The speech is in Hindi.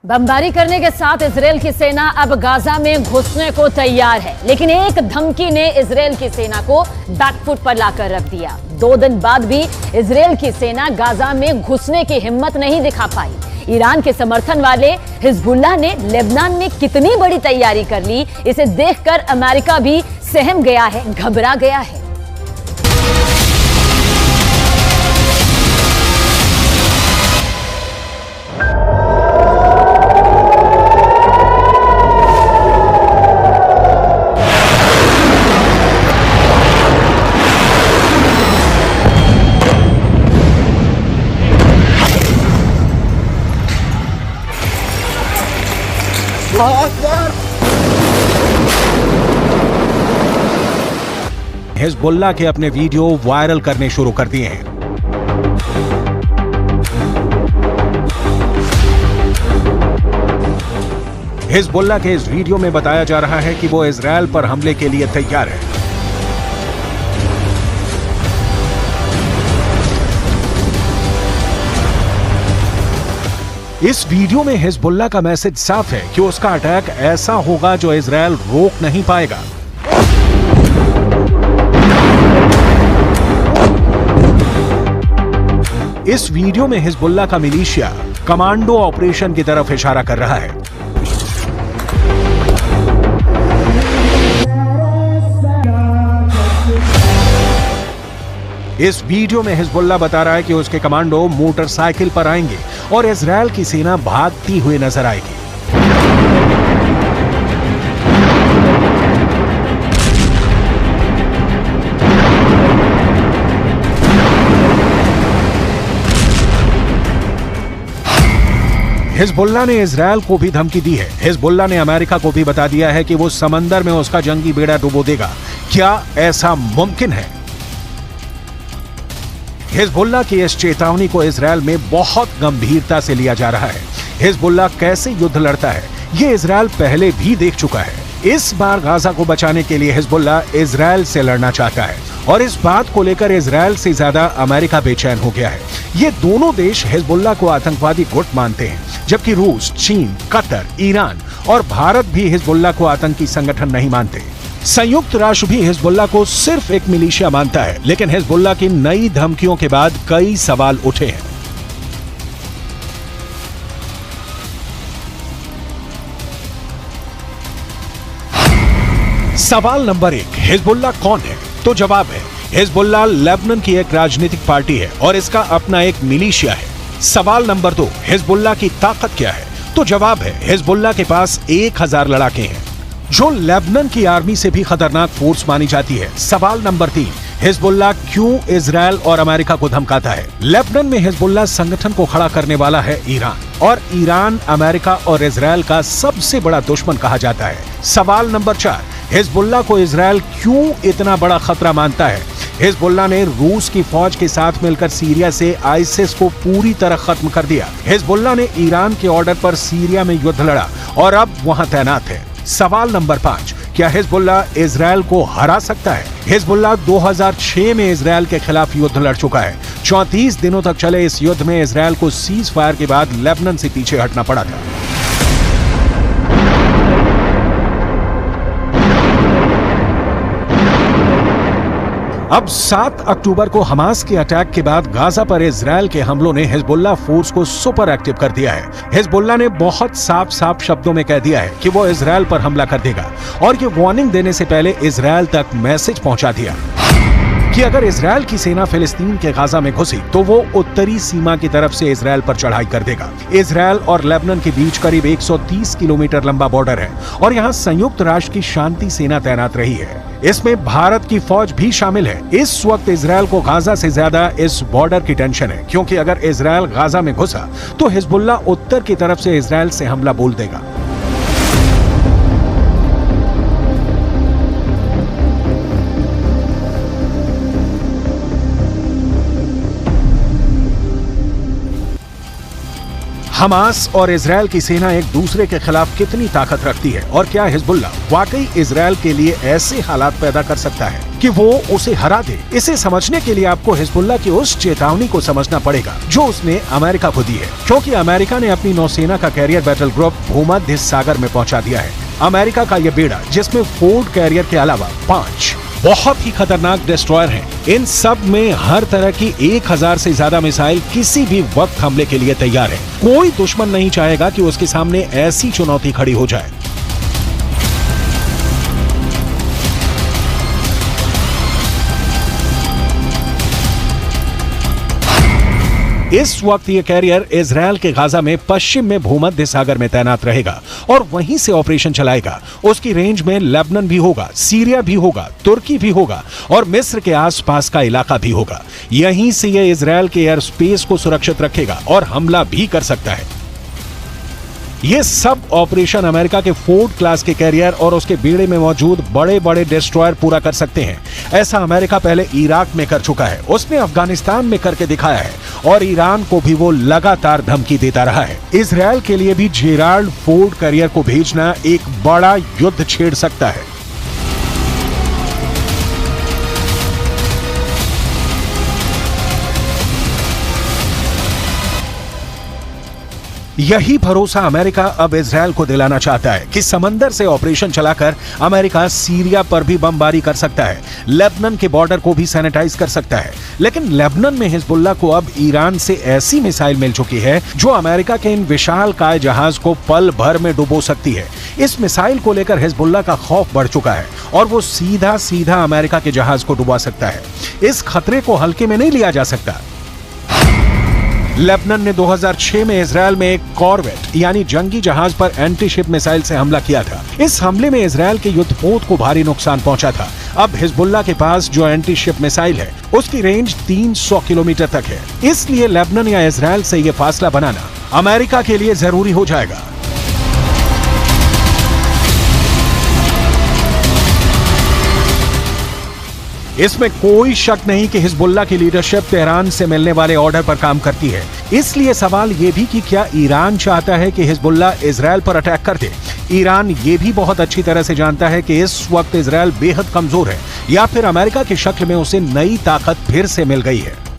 बमबारी करने के साथ इजरायल की सेना अब गाजा में घुसने को तैयार है, लेकिन एक धमकी ने इजरायल की सेना को बैकफुट पर लाकर रख दिया। 2 दिन बाद भी इजरायल की सेना गाजा में घुसने की हिम्मत नहीं दिखा पाई। ईरान के समर्थन वाले हिजबुल्लाह ने लेबनान में कितनी बड़ी तैयारी कर ली, इसे देखकर अमेरिका भी सहम गया है, घबरा गया है। हिजबुल्लाह के अपने वीडियो वायरल करने शुरू कर दिए हैं। हिजबुल्लाह के इस वीडियो में बताया जा रहा है कि वो इजरायल पर हमले के लिए तैयार है। इस वीडियो में हिजबुल्लाह का मैसेज साफ है कि उसका अटैक ऐसा होगा जो इजरायल रोक नहीं पाएगा। इस वीडियो में हिजबुल्लाह का मिलिशिया कमांडो ऑपरेशन की तरफ इशारा कर रहा है। इस वीडियो में हिजबुल्लाह बता रहा है कि उसके कमांडो मोटरसाइकिल पर आएंगे और इजरायल की सेना भागती हुई नजर आएगी। हिजबुल्लाह ने इजरायल को भी धमकी दी है। हिजबुल्लाह ने अमेरिका को भी बता दिया है कि वो समंदर में उसका जंगी बेड़ा डुबो देगा। क्या ऐसा मुमकिन है? हिजबुल्लाह की इस चेतावनी को इजरायल में बहुत गंभीरता से लिया जा रहा है। हिजबुल्लाह कैसे युद्ध लड़ता है, ये इजरायल पहले भी देख चुका है। इस बार गाजा को बचाने के लिए हिजबुल्लाह इजरायल से लड़ना चाहता है और इस बात को लेकर इजरायल से ज्यादा अमेरिका बेचैन हो गया है। ये दोनों देश हिजबुल्लाह को आतंकवादी गुट मानते हैं, जबकि रूस, चीन, कतर, ईरान और भारत भी हिजबुल्लाह को आतंकी संगठन नहीं मानते। संयुक्त राष्ट्र भी हिजबुल्लाह को सिर्फ एक मिलिशिया मानता है, लेकिन हिजबुल्लाह की नई धमकियों के बाद कई सवाल उठे हैं। सवाल नंबर 1, हिजबुल्लाह कौन है? तो जवाब है, हिजबुल्लाह लेबनान की एक राजनीतिक पार्टी है और इसका अपना एक मिलिशिया है। सवाल नंबर 2, हिजबुल्लाह की ताकत क्या है? तो जवाब है, हिजबुल्लाह के पास 1000 लड़ाके हैं, जो लेबनान की आर्मी से भी खतरनाक फोर्स मानी जाती है। सवाल नंबर 3, हिजबुल्लाह क्यों इजरायल और अमेरिका को धमकाता है? लेबनान में हिजबुल्लाह संगठन को खड़ा करने वाला है ईरान, और ईरान अमेरिका और इजरायल का सबसे बड़ा दुश्मन कहा जाता है। सवाल नंबर 4, हिजबुल्लाह को इजरायल क्यों इतना बड़ा खतरा मानता है? हिजबुल्लाह ने रूस की फौज के साथ मिलकर सीरिया से आईसिस को पूरी तरह खत्म कर दिया। हिजबुल्लाह ने ईरान के ऑर्डर पर सीरिया में युद्ध लड़ा और अब वहां तैनात है। सवाल नंबर 5, क्या हिजबुल्लाह इजरायल को हरा सकता है? हिजबुल्लाह 2006 में इजरायल के खिलाफ युद्ध लड़ चुका है। 34 दिनों तक चले इस युद्ध में इजरायल को सीज फायर के बाद लेबनान से पीछे हटना पड़ा था। अब 7 अक्टूबर को हमास के अटैक के बाद गाजा पर इजरायल के हमलों ने हिजबुल्लाह फोर्स को सुपर एक्टिव कर दिया है। हिजबुल्लाह ने बहुत साफ शब्दों में कह दिया है कि वो इजरायल पर हमला कर देगा, और ये वार्निंग देने से पहले इजरायल तक मैसेज पहुंचा दिया कि अगर इजरायल की सेना फिलिस्तीन के गाजा में घुसी तो वो उत्तरी सीमा की तरफ से इजरायल पर चढ़ाई कर देगा। इजरायल और लेबनान के बीच करीब 130 किलोमीटर लंबा बॉर्डर है और यहाँ संयुक्त राष्ट्र की शांति सेना तैनात रही है। इसमें भारत की फौज भी शामिल है। इस वक्त इजरायल को गाजा से ज्यादा इस बॉर्डर की टेंशन है, क्योंकि अगर इजरायल गाजा में घुसा तो हिजबुल्लाह उत्तर की तरफ से इजरायल से हमला बोल देगा। हमास और इजराइल की सेना एक दूसरे के खिलाफ कितनी ताकत रखती है और क्या हिजबुल्लाह वाकई इजराइल के लिए ऐसे हालात पैदा कर सकता है कि वो उसे हरा दे? इसे समझने के लिए आपको हिजबुल्लाह की उस चेतावनी को समझना पड़ेगा जो उसने अमेरिका को दी है, क्योंकि अमेरिका ने अपनी नौसेना का कैरियर बैटल ग्रुप भूमध्य सागर में पहुंचा दिया है। अमेरिका का यह बेड़ा, जिसमें फोर्ड कैरियर के अलावा 5 बहुत ही खतरनाक डिस्ट्रॉयर हैं, इन सब में हर तरह की 1000 से ज्यादा मिसाइल किसी भी वक्त हमले के लिए तैयार है। कोई दुश्मन नहीं चाहेगा कि उसके सामने ऐसी चुनौती खड़ी हो जाए। इस वक्त ये कैरियर इजराइल के गाजा में पश्चिम में भूमध्य सागर में तैनात रहेगा और वहीं से ऑपरेशन चलाएगा। उसकी रेंज में लेबनान भी होगा, सीरिया भी होगा, तुर्की भी होगा और मिस्र के आसपास का इलाका भी होगा। यहीं से ये इजराइल के एयर स्पेस को सुरक्षित रखेगा और हमला भी कर सकता है। ये सब ऑपरेशन अमेरिका के फोर्ड क्लास के कैरियर और उसके बेड़े में मौजूद बड़े बड़े डिस्ट्रॉयर पूरा कर सकते हैं। ऐसा अमेरिका पहले इराक में कर चुका है, उसने अफगानिस्तान में करके दिखाया है और ईरान को भी वो लगातार धमकी देता रहा है। इजराइल के लिए भी जेराल्ड फोर्ड कैरियर को भेजना एक बड़ा युद्ध छेड़ सकता है। यही भरोसा अमेरिका अब इजराइल को दिलाना चाहता है कि समंदर से ऑपरेशन चलाकर अमेरिका सीरिया पर भी बमबारी कर सकता है, लेबनान के बॉर्डर को भी सैनिटाइज कर सकता है। लेकिन लेबनान में हिजबुल्लाह को अब ईरान से ऐसी मिसाइल मिल चुकी है जो अमेरिका के इन विशालकाय जहाज को पल भर में डुबो सकती है। इस मिसाइल को लेकर हिजबुल्लाह का खौफ बढ़ चुका है और वो सीधा सीधा अमेरिका के जहाज को डुबा सकता है। इस खतरे को हल्के में नहीं लिया जा सकता। लेबनान ने 2006 में इजराइल में एक कॉर्वेट यानी जंगी जहाज पर एंटी शिप मिसाइल से हमला किया था। इस हमले में इजराइल के युद्धपोत को भारी नुकसान पहुंचा था। अब हिजबुल्लाह के पास जो एंटी शिप मिसाइल है उसकी रेंज 300 किलोमीटर तक है। इसलिए लेबनान या इजराइल से यह फासला बनाना अमेरिका के लिए जरूरी हो जाएगा। इसमें कोई शक नहीं कि हिजबुल्लाह की लीडरशिप तेहरान से मिलने वाले ऑर्डर पर काम करती है। इसलिए सवाल यह भी कि क्या ईरान चाहता है कि हिजबुल्लाह इजराइल पर अटैक कर दे? ईरान ये भी बहुत अच्छी तरह से जानता है कि इस वक्त इजराइल बेहद कमजोर है या फिर अमेरिका की शक्ल में उसे नई ताकत फिर से मिल गई है।